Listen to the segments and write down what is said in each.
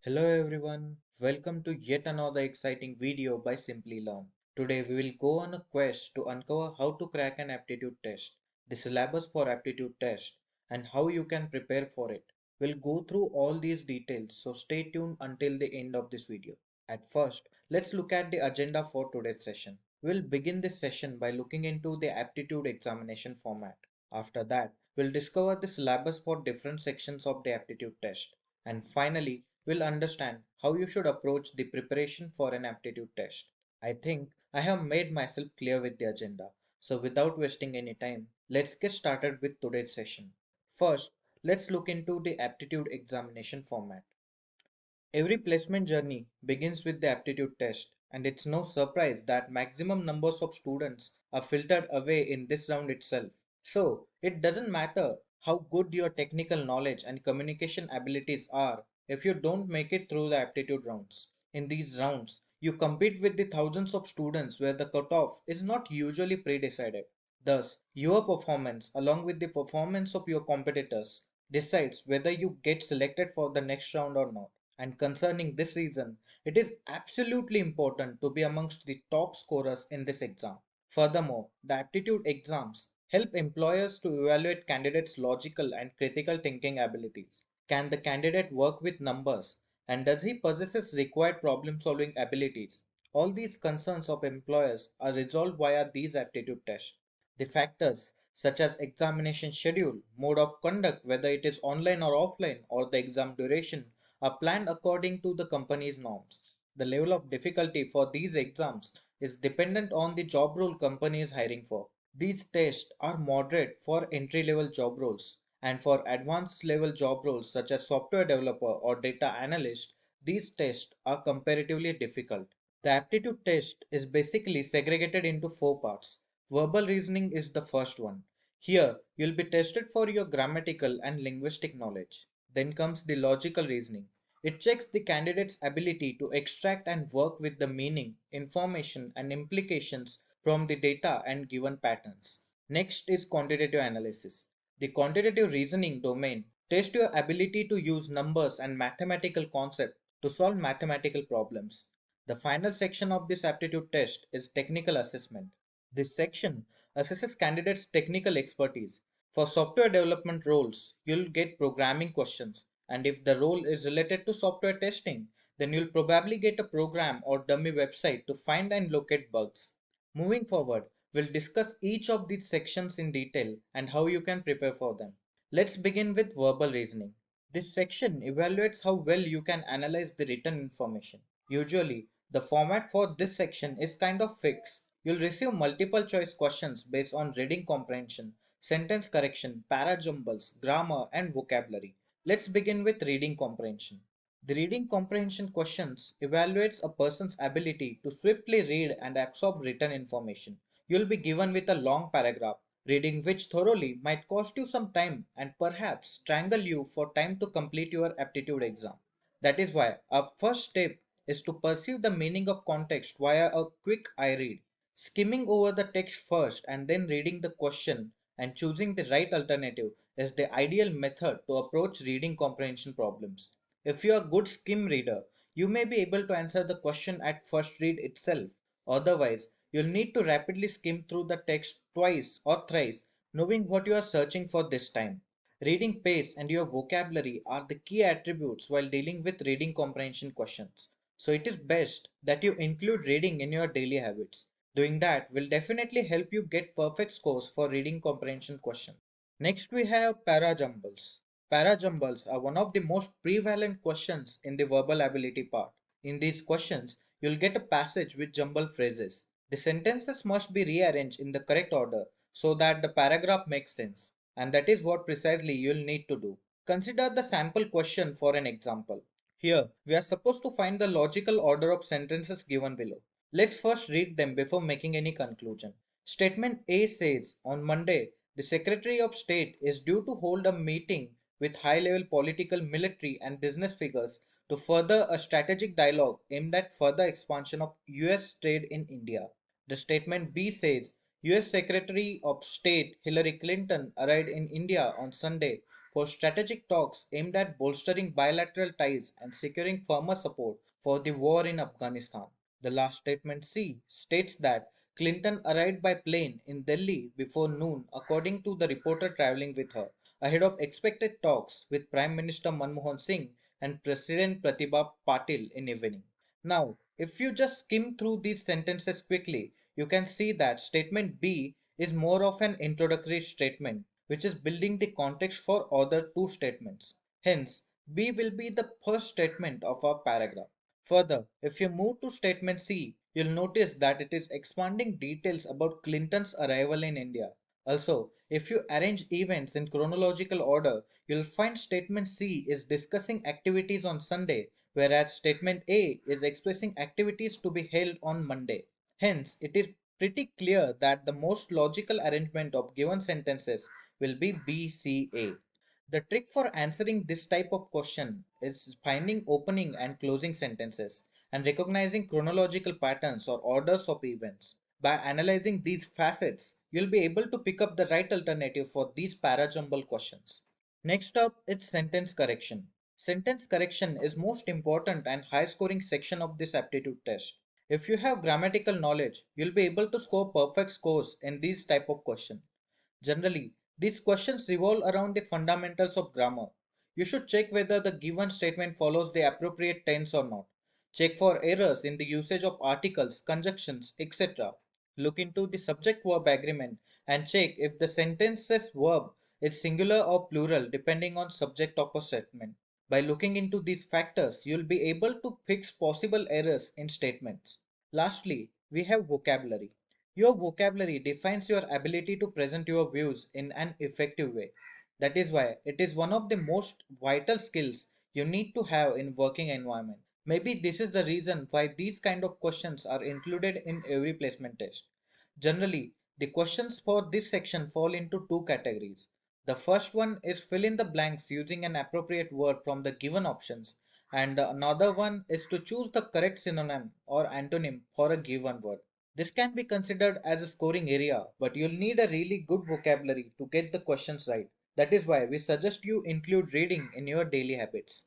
Hello everyone, welcome to yet another exciting video by Simplilearn. Today we will go on a quest to uncover how to crack an aptitude test, the syllabus for aptitude test, and how you can prepare for it. We'll go through all these details, so stay tuned until the end of this video. At first, let's look at the agenda for today's session. We'll begin this session by looking into the aptitude examination format. After that, we'll discover the syllabus for different sections of the aptitude test. And finally, will understand how you should approach the preparation for an aptitude test. I think I have made myself clear with the agenda. So without wasting any time, let's get started with today's session. First, let's look into the aptitude examination format. Every placement journey begins with the aptitude test, and it's no surprise that maximum numbers of students are filtered away in this round itself. So, it doesn't matter how good your technical knowledge and communication abilities are if you don't make it through the aptitude rounds. In these rounds, you compete with the thousands of students where the cutoff is not usually pre-decided. Thus, your performance, along with the performance of your competitors, decides whether you get selected for the next round or not. And concerning this reason, it is absolutely important to be amongst the top scorers in this exam. Furthermore, the aptitude exams help employers to evaluate candidates' logical and critical thinking abilities. Can the candidate work with numbers? And does he possess required problem solving abilities? All these concerns of employers are resolved via these aptitude tests. The factors such as examination schedule, mode of conduct, whether it is online or offline, or the exam duration are planned according to the company's norms. The level of difficulty for these exams is dependent on the job role company is hiring for. These tests are moderate for entry level job roles, and for advanced level job roles such as software developer or data analyst, these tests are comparatively difficult. The aptitude test is basically segregated into four parts. Verbal reasoning is the first one. Here, you'll be tested for your grammatical and linguistic knowledge. Then comes the logical reasoning. It checks the candidate's ability to extract and work with the meaning, information, and implications from the data and given patterns. Next is quantitative analysis. The quantitative reasoning domain tests your ability to use numbers and mathematical concepts to solve mathematical problems. The final section of this aptitude test is technical assessment. This section assesses candidates' technical expertise. For software development roles, you'll get programming questions, and if the role is related to software testing, then you'll probably get a program or dummy website to find and locate bugs. Moving forward, we'll discuss each of these sections in detail and how you can prepare for them. Let's begin with verbal reasoning. This section evaluates how well you can analyze the written information. Usually, the format for this section is kind of fixed. You'll receive multiple choice questions based on reading comprehension, sentence correction, parajumbles, grammar, and vocabulary. Let's begin with reading comprehension. The reading comprehension questions evaluates a person's ability to swiftly read and absorb written information. You'll be given with a long paragraph, reading which thoroughly might cost you some time and perhaps strangle you for time to complete your aptitude exam. That is why our first step is to perceive the meaning of context via a quick eye read. Skimming over the text first and then reading the question and choosing the right alternative is the ideal method to approach reading comprehension problems. If you are a good skim reader, you may be able to answer the question at first read itself. Otherwise, you'll need to rapidly skim through the text twice or thrice, knowing what you are searching for this time. Reading pace and your vocabulary are the key attributes while dealing with reading comprehension questions. So it is best that you include reading in your daily habits. Doing that will definitely help you get perfect scores for reading comprehension questions. Next we have parajumbles. Parajumbles are one of the most prevalent questions in the verbal ability part. In these questions, you'll get a passage with jumbled phrases. The sentences must be rearranged in the correct order so that the paragraph makes sense. And that is what precisely you'll need to do. Consider the sample question for an example. Here, we are supposed to find the logical order of sentences given below. Let's first read them before making any conclusion. Statement A says, on Monday, the Secretary of State is due to hold a meeting with high-level political, military, and business figures to further a strategic dialogue aimed at further expansion of US trade in India. The statement B says, US Secretary of State Hillary Clinton arrived in India on Sunday for strategic talks aimed at bolstering bilateral ties and securing firmer support for the war in Afghanistan. The last statement C states that Clinton arrived by plane in Delhi before noon, according to the reporter traveling with her, ahead of expected talks with Prime Minister Manmohan Singh and President Pratibha Patil in evening. Now, if you just skim through these sentences quickly, you can see that statement B is more of an introductory statement, which is building the context for other two statements. Hence, B will be the first statement of our paragraph. Further, if you move to statement C, you'll notice that it is expanding details about Clinton's arrival in India. Also, if you arrange events in chronological order, you'll find statement C is discussing activities on Sunday, whereas statement A is expressing activities to be held on Monday. Hence, it is pretty clear that the most logical arrangement of given sentences will be B, C, A. The trick for answering this type of question is finding opening and closing sentences and recognizing chronological patterns or orders of events. By analyzing these facets, you'll be able to pick up the right alternative for these parajumble questions. Next up is sentence correction. Sentence correction is most important and high scoring section of this aptitude test. If you have grammatical knowledge, you'll be able to score perfect scores in these type of questions. Generally, these questions revolve around the fundamentals of grammar. You should check whether the given statement follows the appropriate tense or not. Check for errors in the usage of articles, conjunctions, etc. Look into the subject verb agreement and check if the sentence's verb is singular or plural depending on subject of a statement. By looking into these factors, you'll be able to fix possible errors in statements. Lastly, we have vocabulary. Your vocabulary defines your ability to present your views in an effective way. That is why it is one of the most vital skills you need to have in working environment. Maybe this is the reason why these kind of questions are included in every placement test. Generally, the questions for this section fall into two categories. The first one is fill in the blanks using an appropriate word from the given options, and another one is to choose the correct synonym or antonym for a given word. This can be considered as a scoring area, but you'll need a really good vocabulary to get the questions right. That is why we suggest you include reading in your daily habits.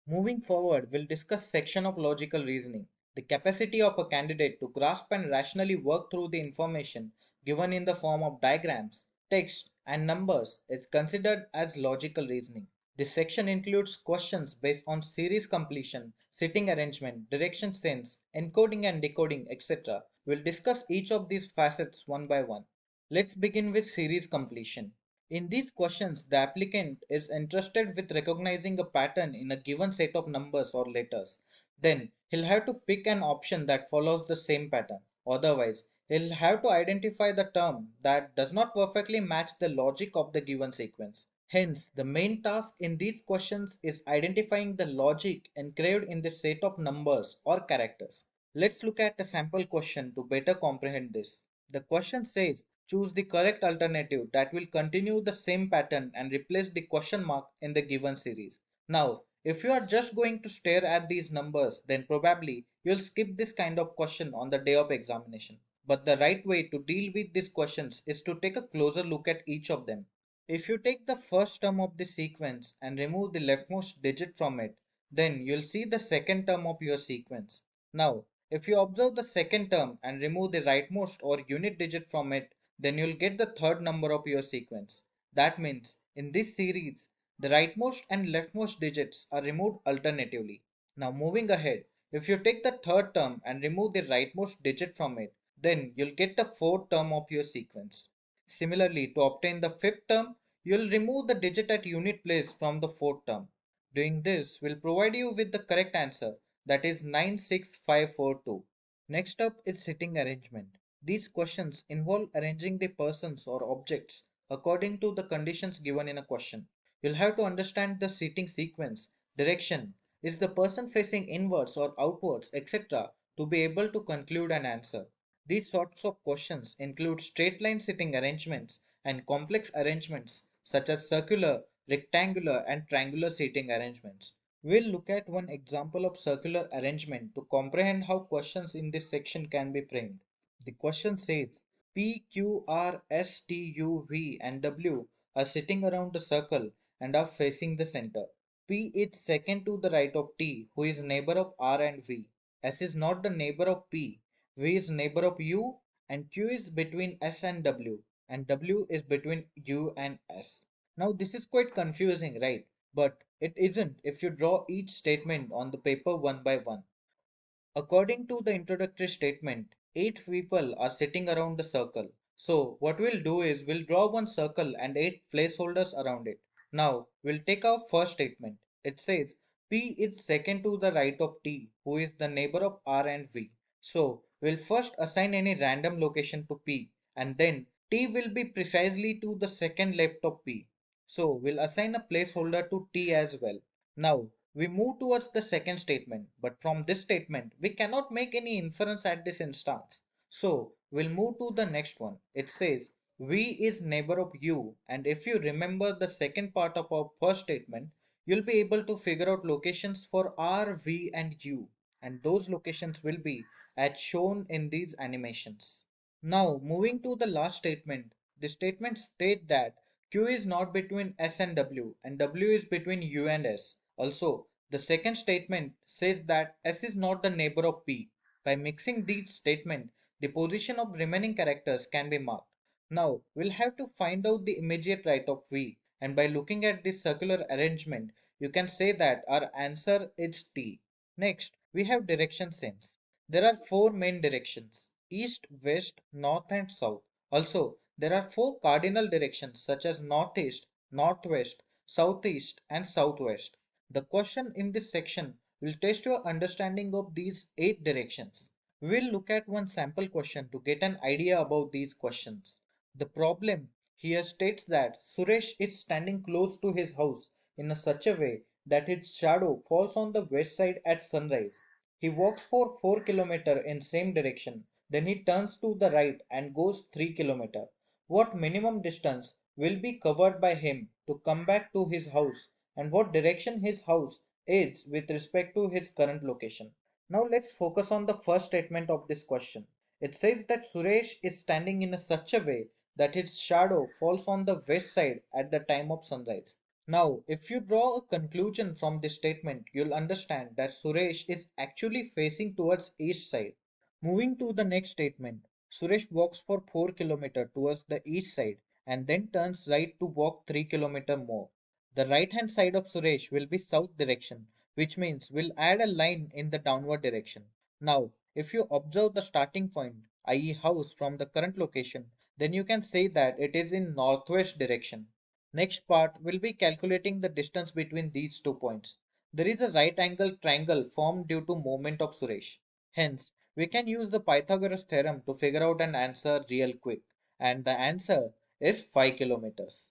Moving forward, we'll discuss section of logical reasoning. The capacity of a candidate to grasp and rationally work through the information given in the form of diagrams, text, and numbers is considered as logical reasoning. This section includes questions based on series completion, sitting arrangement, direction sense, encoding and decoding, etc. We'll discuss each of these facets one by one. Let's begin with series completion. In these questions, the applicant is entrusted with recognizing a pattern in a given set of numbers or letters. Then, he'll have to pick an option that follows the same pattern. Otherwise, he'll have to identify the term that does not perfectly match the logic of the given sequence. Hence, the main task in these questions is identifying the logic engraved in the set of numbers or characters. Let's look at a sample question to better comprehend this. The question says, choose the correct alternative that will continue the same pattern and replace the question mark in the given series. Now, if you are just going to stare at these numbers, then probably you'll skip this kind of question on the day of examination. But the right way to deal with these questions is to take a closer look at each of them. If you take the first term of the sequence and remove the leftmost digit from it, then you'll see the second term of your sequence. Now, if you observe the second term and remove the rightmost or unit digit from it, then you'll get the third number of your sequence. That means in this series, the rightmost and leftmost digits are removed alternatively. Now moving ahead, if you take the third term and remove the rightmost digit from it, then you'll get the fourth term of your sequence. Similarly, to obtain the fifth term, you'll remove the digit at unit place from the fourth term. Doing this will provide you with the correct answer, that is 96542. Next up is sitting arrangement. These questions involve arranging the persons or objects according to the conditions given in a question. You'll have to understand the seating sequence, direction, is the person facing inwards or outwards, etc., to be able to conclude an answer. These sorts of questions include straight line sitting arrangements and complex arrangements such as circular, rectangular, and triangular seating arrangements. We'll look at one example of circular arrangement to comprehend how questions in this section can be framed. The question says, P, Q, R, S, T, U, V, and W are sitting around the circle and are facing the center. P is second to the right of T, who is neighbor of R and V. S is not the neighbor of P, V is neighbor of U, and Q is between S and W is between U and S. Now this is quite confusing, right? But it isn't if you draw each statement on the paper one by one. According to the introductory statement, 8 people are sitting around the circle. So what we'll do is we'll draw one circle and 8 placeholders around it. Now we'll take our first statement. It says P is second to the right of T, who is the neighbor of R and V. So we'll first assign any random location to P, and then T will be precisely to the second left of P. So we'll assign a placeholder to T as well. Now we move towards the second statement, but from this statement, we cannot make any inference at this instance. So we'll move to the next one. It says V is neighbor of U, and if you remember the second part of our first statement, you'll be able to figure out locations for R, V, and U, and those locations will be as shown in these animations. Now, moving to the last statement, the statement states that Q is not between S and W is between U and S. Also, the second statement says that S is not the neighbor of P. By mixing these statements, the position of remaining characters can be marked. Now, we'll have to find out the immediate right of V, and by looking at this circular arrangement, you can say that our answer is T. Next, we have direction sense. There are four main directions: east, west, north, and south. Also, there are four cardinal directions such as northeast, northwest, southeast, and southwest. The question in this section will test your understanding of these 8 directions. We will look at one sample question to get an idea about these questions. The problem here states that Suresh is standing close to his house in such a way that his shadow falls on the west side at sunrise. He walks for 4 kilometers in same direction, then he turns to the right and goes 3 kilometers. What minimum distance will be covered by him to come back to his house, and what direction his house is with respect to his current location? Now let's focus on the first statement of this question. It says that Suresh is standing in such a way that his shadow falls on the west side at the time of sunrise. Now, if you draw a conclusion from this statement, you'll understand that Suresh is actually facing towards east side. Moving to the next statement, Suresh walks for 4 kilometers towards the east side and then turns right to walk 3 kilometers more. The right hand side of Suresh will be south direction, which means we'll add a line in the downward direction. Now, if you observe the starting point, i.e. house from the current location, then you can say that it is in northwest direction. Next part will be calculating the distance between these 2 points. There is a right angle triangle formed due to movement of Suresh. Hence, we can use the Pythagoras theorem to figure out an answer real quick. And the answer is 5 kilometers.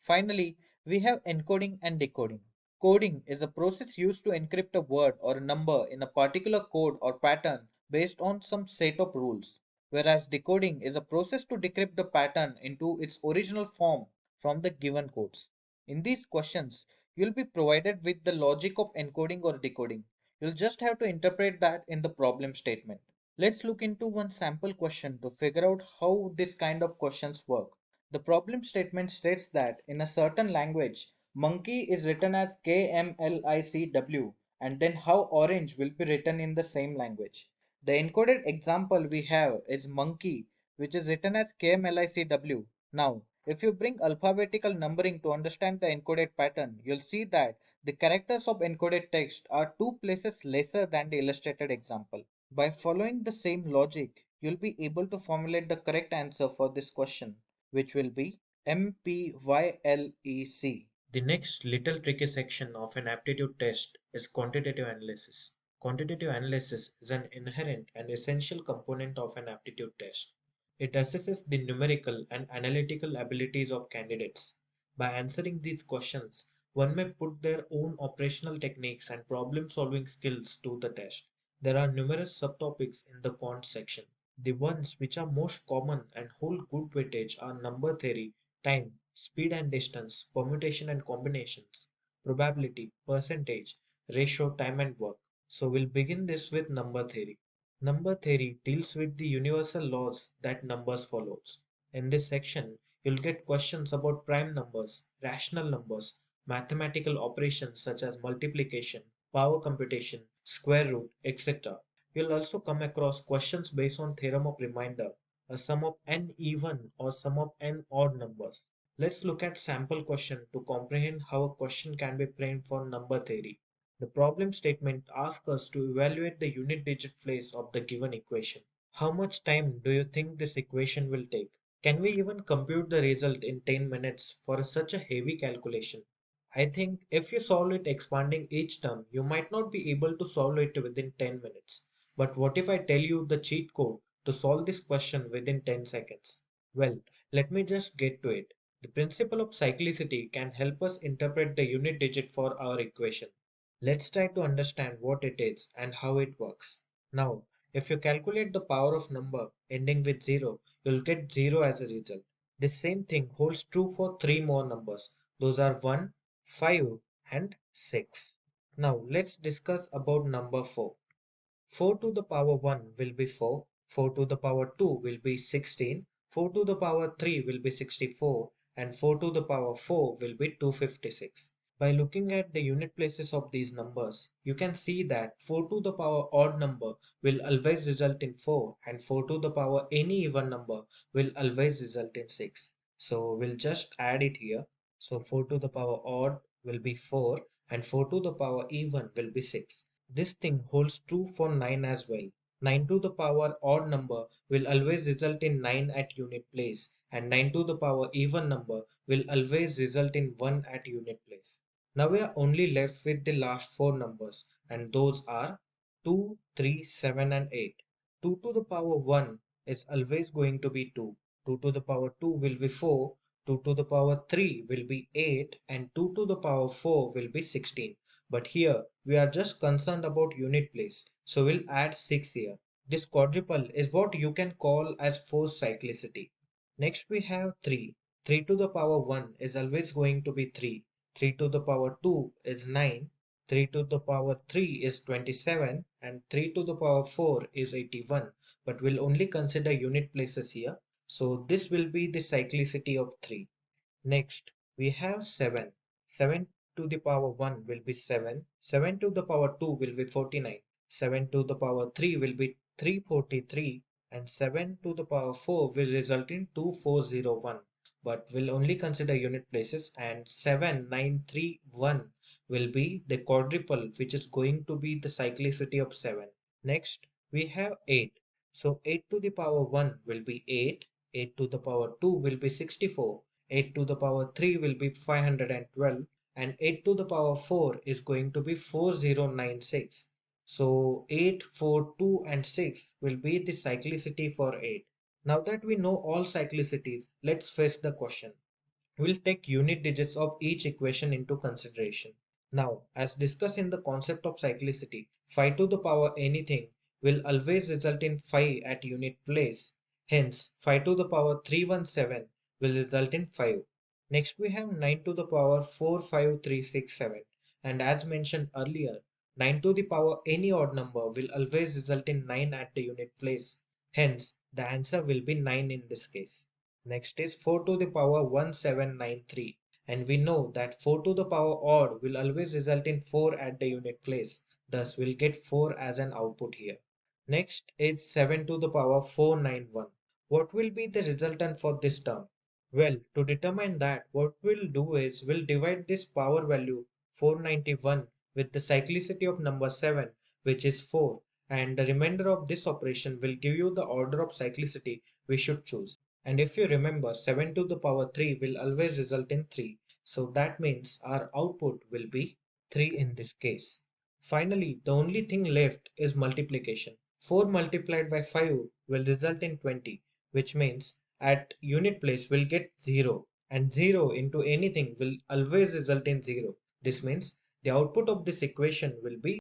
Finally, we have encoding and decoding. Coding is a process used to encrypt a word or a number in a particular code or pattern based on some set of rules, whereas decoding is a process to decrypt the pattern into its original form from the given codes. In these questions, you'll be provided with the logic of encoding or decoding. You'll just have to interpret that in the problem statement. Let's look into one sample question to figure out how this kind of questions work. The problem statement states that in a certain language, monkey is written as KMLICW, and then how orange will be written in the same language. The encoded example we have is monkey, which is written as KMLICW. Now, if you bring alphabetical numbering to understand the encoded pattern, you'll see that the characters of encoded text are 2 places lesser than the illustrated example. By following the same logic, you'll be able to formulate the correct answer for this question, which will be MPYLEC. The next little tricky section of an aptitude test is quantitative analysis. Quantitative analysis is an inherent and essential component of an aptitude test. It assesses the numerical and analytical abilities of candidates. By answering these questions, one may put their own operational techniques and problem solving skills to the test. There are numerous subtopics in the quant section. The ones which are most common and hold good weightage are number theory, time, speed and distance, permutation and combinations, probability, percentage, ratio, time and work. So we'll begin this with number theory. Number theory deals with the universal laws that numbers follows. In this section, you'll get questions about prime numbers, rational numbers, mathematical operations such as multiplication, power computation, square root, etc. You'll also come across questions based on theorem of remainder, a sum of n even or sum of n odd numbers. Let's look at sample question to comprehend how a question can be framed for number theory. The problem statement asks us to evaluate the unit digit place of the given equation. How much time do you think this equation will take? Can we even compute the result in 10 minutes for such a heavy calculation? I think if you solve it expanding each term, you might not be able to solve it within 10 minutes. But what if I tell you the cheat code to solve this question within 10 seconds? Well, let me just get to it. The principle of cyclicity can help us interpret the unit digit for our equation. Let's try to understand what it is and how it works. Now, if you calculate the power of number ending with 0, you'll get 0 as a result. The same thing holds true for three more numbers. Those are 1, 5, and 6. Now, let's discuss about number 4. 4 to the power 1 will be 4, 4 to the power 2 will be 16, 4 to the power 3 will be 64, and 4 to the power 4 will be 256. By looking at the unit places of these numbers, you can see that 4 to the power odd number will always result in 4 and 4 to the power any even number will always result in 6. So we'll just add it here. So 4 to the power odd will be 4 and 4 to the power even will be 6. This thing holds true for 9 as well. 9 to the power odd number will always result in 9 at unit place and 9 to the power even number will always result in 1 at unit place. Now we are only left with the last four numbers and those are 2, 3, 7 and 8. 2 to the power 1 is always going to be 2. 2 to the power 2 will be 4. 2 to the power 3 will be 8 and 2 to the power 4 will be 16. But here we are just concerned about unit place. So we'll add 6 here. This quadruple is what you can call as forced cyclicity. Next we have 3. 3 to the power 1 is always going to be 3. 3 to the power 2 is 9. 3 to the power 3 is 27 and 3 to the power 4 is 81. But we'll only consider unit places here. So this will be the cyclicity of 3. Next, we have 7. 7 to the power 1 will be 7. 7 to the power 2 will be 49. 7 to the power 3 will be 343. And 7 to the power 4 will result in 2401. But we'll only consider unit places and 7931 will be the quadruple which is going to be the cyclicity of 7. Next, we have 8. So 8 to the power 1 will be 8. 8 to the power 2 will be 64. 8 to the power 3 will be 512 and 8 to the power 4 is going to be 4096. So 8, 4, 2 and 6 will be the cyclicity for 8. Now that we know all cyclicities, let's face the question. We'll take unit digits of each equation into consideration. Now, as discussed in the concept of cyclicity, 5 to the power anything will always result in 5 at unit place. Hence, 5 to the power 317 will result in 5. Next, we have 9 to the power 45367. And as mentioned earlier, 9 to the power any odd number will always result in 9 at the unit place. Hence, the answer will be 9 in this case. Next is 4 to the power 1793 and we know that 4 to the power odd will always result in 4 at the unit place. Thus we'll get 4 as an output here. Next is 7 to the power 491. What will be the resultant for this term? Well, to determine that, what we'll do is we'll divide this power value 491 with the cyclicity of number 7 which is 4 and the remainder of this operation will give you the order of cyclicity we should choose. And if you remember, 7 to the power 3 will always result in 3. So that means our output will be 3 in this case. Finally, the only thing left is multiplication. 4 multiplied by 5 will result in 20, which means at unit place we'll get 0. And 0 into anything will always result in 0. This means the output of this equation will be.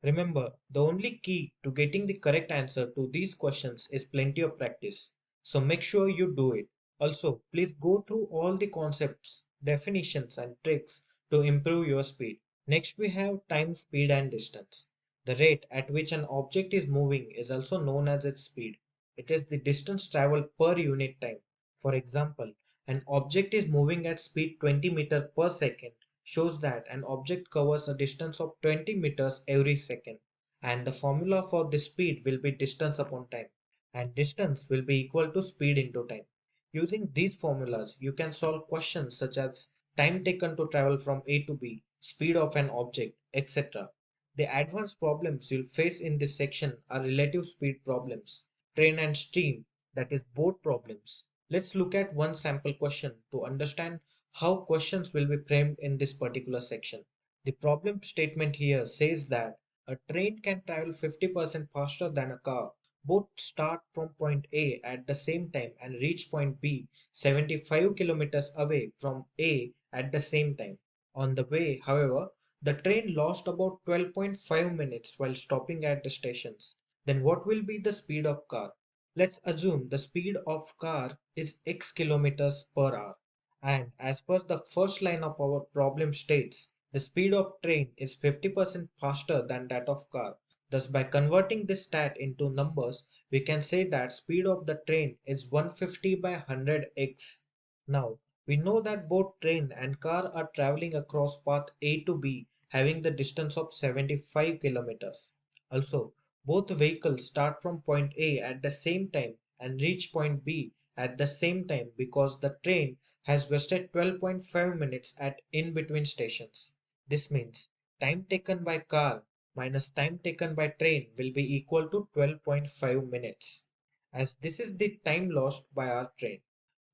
Remember, the only key to getting the correct answer to these questions is plenty of practice. So make sure you do it. Also, please go through all the concepts, definitions and tricks to improve your speed. Next we have time, speed and distance. The rate at which an object is moving is also known as its speed. It is the distance traveled per unit time. For example, an object is moving at speed 20 meters per second shows that an object covers a distance of 20 meters every second. And the formula for this speed will be distance upon time. And distance will be equal to speed into time. Using these formulas, you can solve questions such as time taken to travel from A to B, speed of an object, etc. The advanced problems you'll face in this section are relative speed problems, train and stream, that is boat problems. Let's look at one sample question to understand how questions will be framed in this particular section. The problem statement here says that a train can travel 50% faster than a car. Both start from point A at the same time and reach point B 75 kilometers away from A at the same time. On the way, however, the train lost about 12.5 minutes while stopping at the stations. Then what will be the speed of car? Let's assume the speed of car is x kilometers per hour. And as per the first line of our problem states, the speed of train is 50% faster than that of car. Thus, by converting this stat into numbers, we can say that speed of the train is 150 by 100x. Now, we know that both train and car are traveling across path A to B having the distance of 75 kilometers. Also, both vehicles start from point A at the same time and reach point B at the same time because the train has wasted 12.5 minutes at in between stations. This means time taken by car minus time taken by train will be equal to 12.5 minutes, as this is the time lost by our train.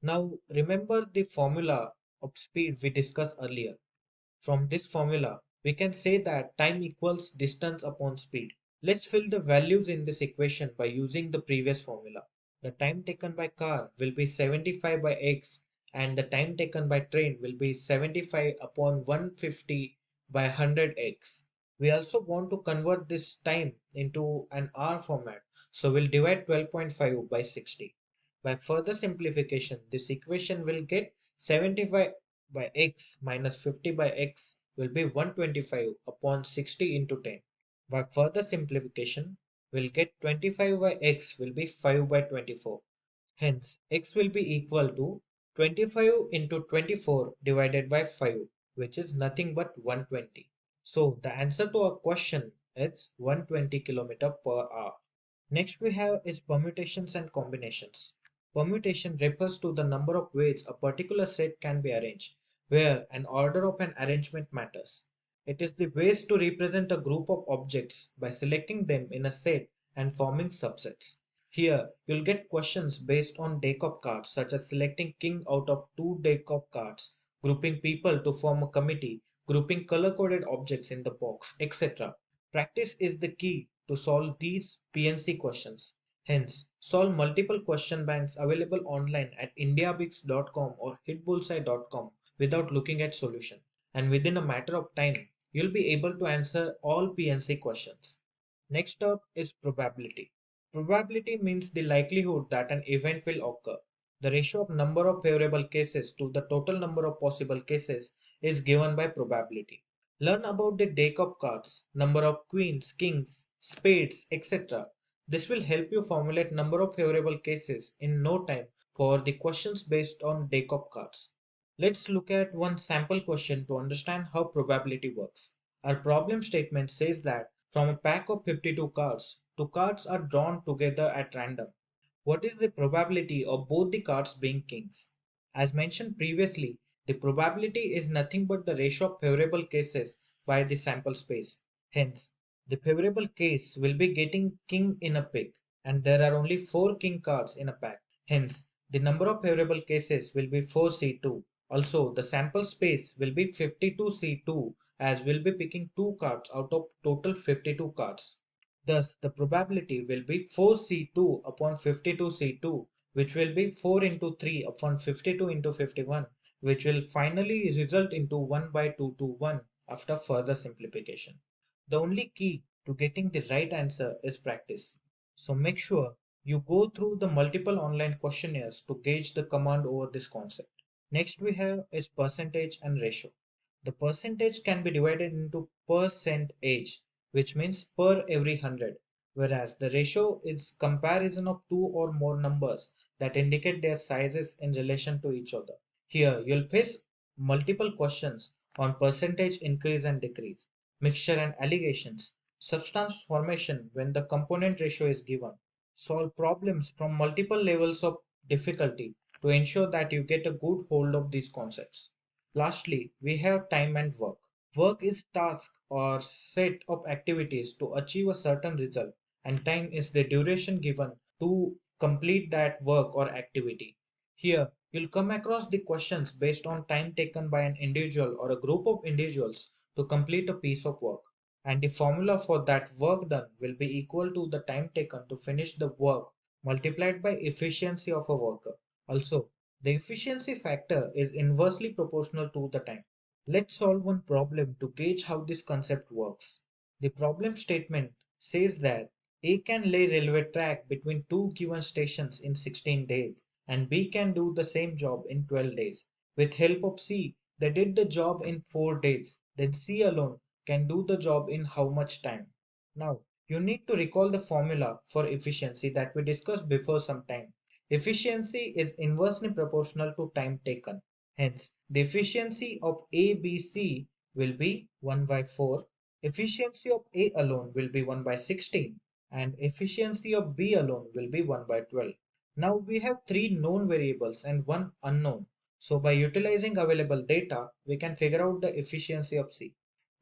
Now remember the formula of speed we discussed earlier. From this formula, we can say that time equals distance upon speed. Let's fill the values in this equation by using the previous formula. The time taken by car will be 75 by x and the time taken by train will be 75 upon 150 by 100x. We also want to convert this time into an hour format, so we'll divide 12.5 by 60. By further simplification, this equation will get 75 by x minus 50 by x will be 125 upon 60 into 10. By further simplification, we'll get 25 by x will be 5 by 24. Hence, x will be equal to 25 into 24 divided by 5, which is nothing but 120. So, the answer to our question is 120 km per hour. Next we have is permutations and combinations. Permutation refers to the number of ways a particular set can be arranged, where an order of an arrangement matters. It is the ways to represent a group of objects by selecting them in a set and forming subsets. Here, you'll get questions based on deck of cards, such as selecting king out of two deck of cards, grouping people to form a committee, grouping color-coded objects in the box, etc. Practice is the key to solve these PNC questions. Hence, solve multiple question banks available online at indiabix.com or hitbullseye.com without looking at solution. And within a matter of time, you'll be able to answer all PNC questions. Next up is probability. Probability means the likelihood that an event will occur. The ratio of number of favorable cases to the total number of possible cases is given by probability. Learn about the deck of cards, number of queens, kings, spades, etc. This will help you formulate number of favorable cases in no time for the questions based on deck of cards. Let's look at one sample question to understand how probability works. Our problem statement says that from a pack of 52 cards, two cards are drawn together at random. What is the probability of both the cards being kings? As mentioned previously, the probability is nothing but the ratio of favorable cases by the sample space. Hence, the favorable case will be getting king in a pick, and there are only 4 king cards in a pack. Hence, the number of favorable cases will be 4C2. Also, the sample space will be 52C2 as we'll be picking 2 cards out of total 52 cards. Thus, the probability will be 4C2 upon 52C2, which will be 4 into 3 upon 52 into 51, which will finally result into 1 by 221 after further simplification. The only key to getting the right answer is practice. So make sure you go through the multiple online questionnaires to gauge the command over this concept. Next we have is percentage and ratio. The percentage can be divided into percent age, which means per every 100, whereas the ratio is comparison of two or more numbers that indicate their sizes in relation to each other. Here, you'll face multiple questions on percentage increase and decrease, mixture and allegations, substance formation when the component ratio is given, solve problems from multiple levels of difficulty to ensure that you get a good hold of these concepts. Lastly, we have time and work. Work is task or set of activities to achieve a certain result, and time is the duration given to complete that work or activity. Here, you'll come across the questions based on time taken by an individual or a group of individuals to complete a piece of work, and the formula for that work done will be equal to the time taken to finish the work multiplied by efficiency of a worker. Also, the efficiency factor is inversely proportional to the time. Let's solve one problem to gauge how this concept works. The problem statement says that A can lay railway track between two given stations in 16 days and B can do the same job in 12 days. With help of C, they did the job in 4 days. Then C alone can do the job in how much time? Now, you need to recall the formula for efficiency that we discussed before some time. Efficiency is inversely proportional to time taken. Hence, the efficiency of ABC will be 1 by 4, efficiency of A alone will be 1 by 16, and efficiency of B alone will be 1 by 12. Now we have three known variables and one unknown. So by utilizing available data, we can figure out the efficiency of C.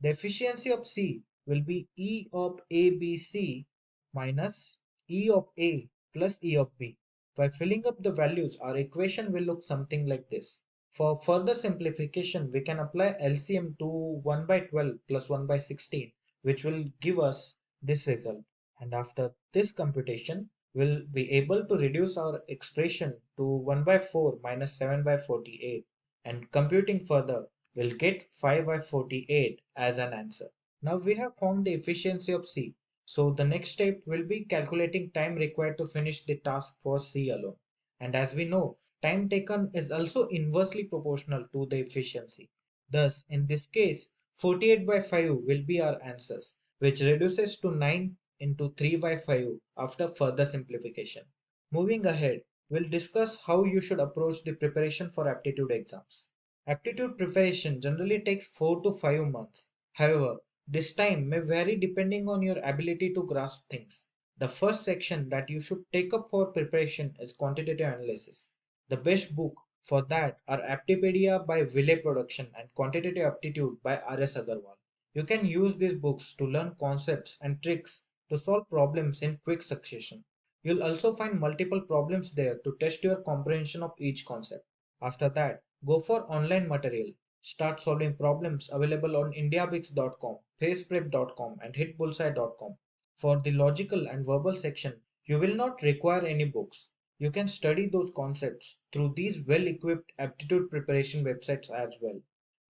The efficiency of C will be E of ABC minus E of A plus E of B. By filling up the values, our equation will look something like this. For further simplification, we can apply LCM to 1 by 12 plus 1 by 16, which will give us this result. And after this computation, we'll be able to reduce our expression to 1 by 4 minus 7 by 48. And computing further, we'll get 5 by 48 as an answer. Now we have found the efficiency of C. So the next step will be calculating time required to finish the task for C alone. And as we know, time taken is also inversely proportional to the efficiency. Thus, in this case, 48 by 5 will be our answers, which reduces to 9 into 3 by 5 after further simplification. Moving ahead, we'll discuss how you should approach the preparation for aptitude exams. Aptitude preparation generally takes 4 to 5 months. However, this time may vary depending on your ability to grasp things. The first section that you should take up for preparation is quantitative analysis. The best book for that are Aptipedia by Vile Production and Quantitative Aptitude by R.S. Agarwal. You can use these books to learn concepts and tricks to solve problems in quick succession. You'll also find multiple problems there to test your comprehension of each concept. After that, go for online material. Start solving problems available on indiabix.com, faceprep.com, and hitbullseye.com. For the logical and verbal section, you will not require any books. You can study those concepts through these well-equipped aptitude preparation websites as well.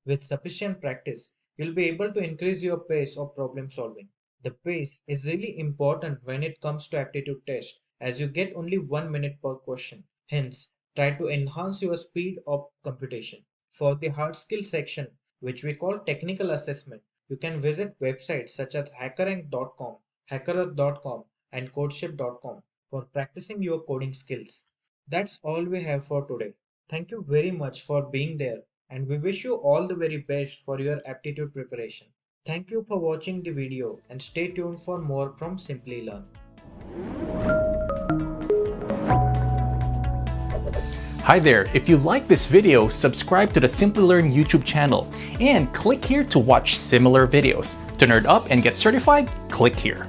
With sufficient practice, you'll be able to increase your pace of problem solving. The pace is really important when it comes to aptitude test as you get only 1 minute per question. Hence, try to enhance your speed of computation. For the hard skill section, which we call technical assessment, you can visit websites such as hackerrank.com, hackerearth.com, and codeship.com for practicing your coding skills. That's all we have for today. Thank you very much for being there, and we wish you all the very best for your aptitude preparation. Thank you for watching the video and stay tuned for more from Simplilearn. Hi there, if you like this video, subscribe to the Simplilearn YouTube channel and click here to watch similar videos. To nerd up and get certified, click here.